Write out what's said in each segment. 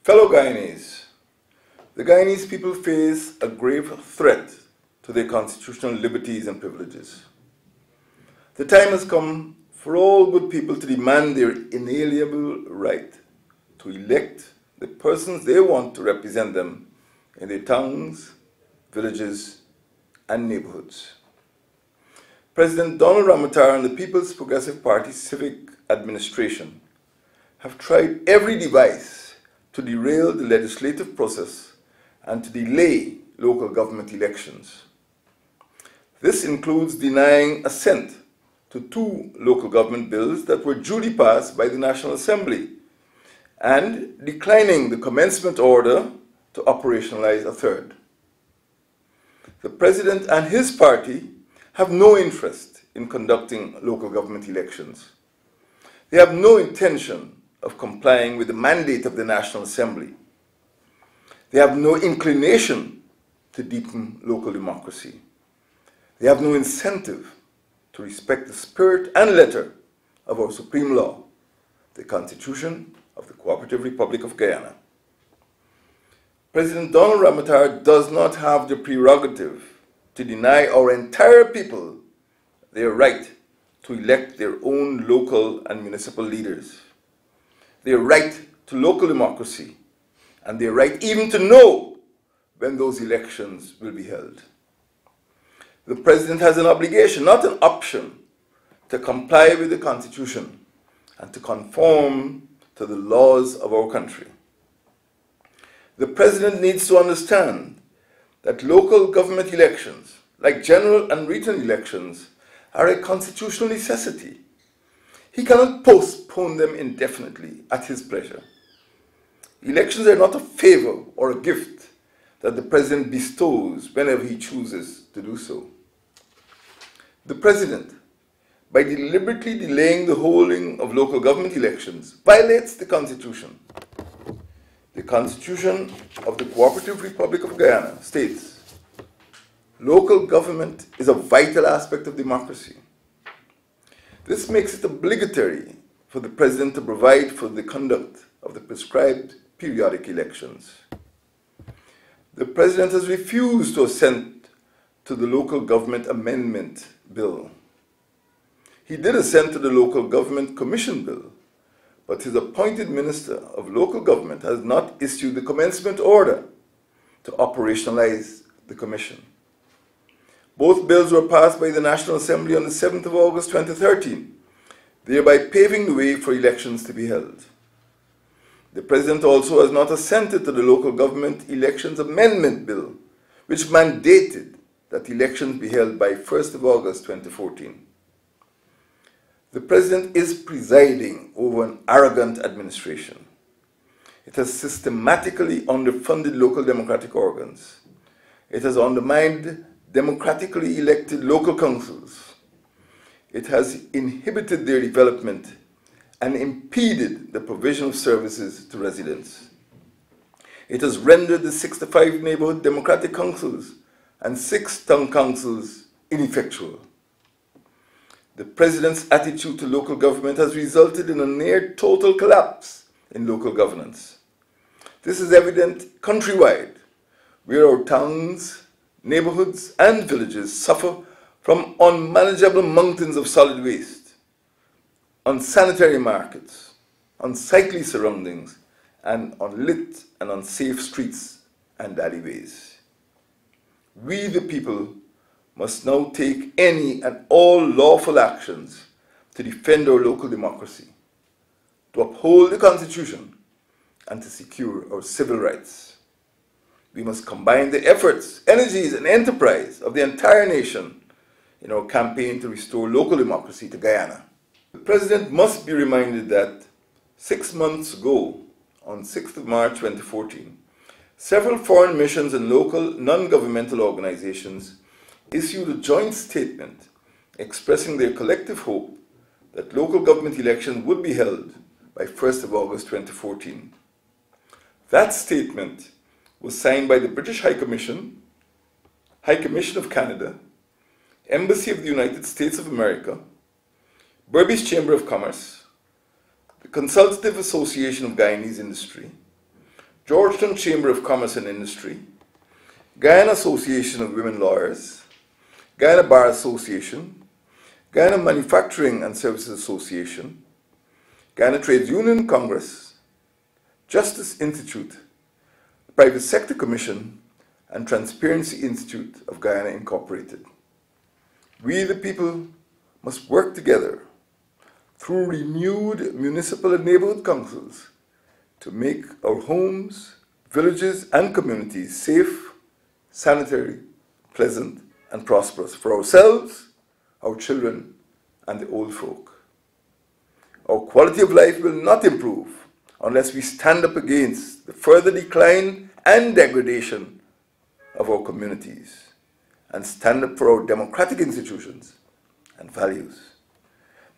Fellow Guyanese, the Guyanese people face a grave threat to their constitutional liberties and privileges. The time has come for all good people to demand their inalienable right to elect the persons they want to represent them in their towns, villages, and neighborhoods. President Donald Ramotar and the People's Progressive Party Civic Administration have tried every device to derail the legislative process and to delay local government elections. This includes denying assent to 2 local government bills that were duly passed by the National Assembly and declining the commencement order to operationalize a 3rd. The President and his party have no interest in conducting local government elections. They have no intention of complying with the mandate of the National Assembly. They have no inclination to deepen local democracy. They have no incentive to respect the spirit and letter of our supreme law, the Constitution of the Cooperative Republic of Guyana. President Donald Ramotar does not have the prerogative to deny our entire people their right to elect their own local and municipal leaders, their right to local democracy, and their right even to know when those elections will be held. The President has an obligation, not an option, to comply with the Constitution and to conform to the laws of our country. The President needs to understand that local government elections, like general and regional elections, are a constitutional necessity. He cannot postpone them indefinitely at his pleasure. Elections are not a favor or a gift that the President bestows whenever he chooses to do so. The President, by deliberately delaying the holding of local government elections, violates the Constitution. The Constitution of the Cooperative Republic of Guyana states, local government is a vital aspect of democracy. This makes it obligatory for the President to provide for the conduct of the prescribed periodic elections. The President has refused to assent to the Local Government Amendment Bill. He did assent to the Local Government Commission Bill, but his appointed Minister of Local Government has not issued the commencement order to operationalize the Commission. Both bills were passed by the National Assembly on the 7th of August 2013, thereby paving the way for elections to be held. The President also has not assented to the Local Government Elections Amendment Bill, which mandated that elections be held by 1st of August 2014. The President is presiding over an arrogant administration. It has systematically underfunded local democratic organs. It has undermined democratically elected local councils. It has inhibited their development and impeded the provision of services to residents. It has rendered the 65 neighborhood democratic councils and 6 town councils ineffectual. The President's attitude to local government has resulted in a near total collapse in local governance. This is evident countrywide, where our towns, neighborhoods, and villages suffer from unmanageable mountains of solid waste, unsanitary markets, unsightly surroundings, and unlit and unsafe streets and alleyways. We, the people, must now take any and all lawful actions to defend our local democracy, to uphold the Constitution, and to secure our civil rights. We must combine the efforts, energies, and enterprise of the entire nation in our campaign to restore local democracy to Guyana. The President must be reminded that 6 months ago, on 6th of March 2014, several foreign missions and local non-governmental organizations issued a joint statement expressing their collective hope that local government elections would be held by 1st of August 2014. That statement was signed by the British High Commission of Canada, Embassy of the United States of America, Berbice Chamber of Commerce, the Consultative Association of Guyanese Industry, Georgetown Chamber of Commerce and Industry, Guyana Association of Women Lawyers, Guyana Bar Association, Guyana Manufacturing and Services Association, Guyana Trades Union Congress, Justice Institute, Private Sector Commission, and Transparency Institute of Guyana Incorporated. We, the people, must work together through renewed municipal and neighborhood councils to make our homes, villages, and communities safe, sanitary, pleasant, and prosperous for ourselves, our children, and the old folk. Our quality of life will not improve unless we stand up against the further decline and degradation of our communities and stand up for our democratic institutions and values.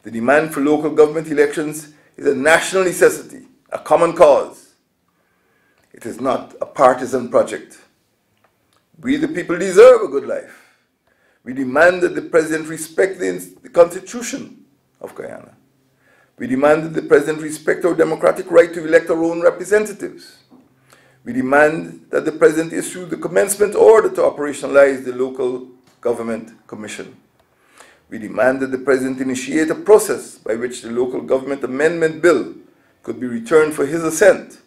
The demand for local government elections is a national necessity, a common cause. It is not a partisan project. We, the people, deserve a good life. We demand that the President respect the Constitution of Guyana. We demand that the President respect our democratic right to elect our own representatives. We demand that the President issue the commencement order to operationalize the Local Government Commission. We demand that the President initiate a process by which the Local Government Amendment Bill could be returned for his assent.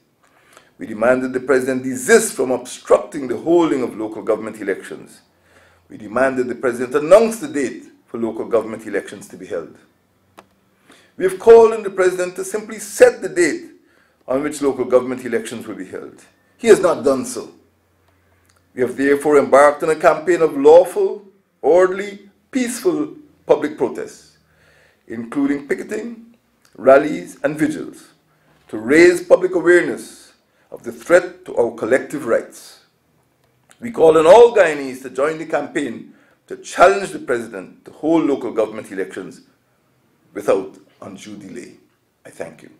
We demand that the President desist from obstructing the holding of local government elections. We demand that the President announce the date for local government elections to be held. We have called on the President to simply set the date on which local government elections will be held. He has not done so. We have therefore embarked on a campaign of lawful, orderly, peaceful public protests, including picketing, rallies, and vigils, to raise public awareness of the threat to our collective rights. We call on all Guyanese to join the campaign to challenge the President to hold local government elections without undue delay. I thank you.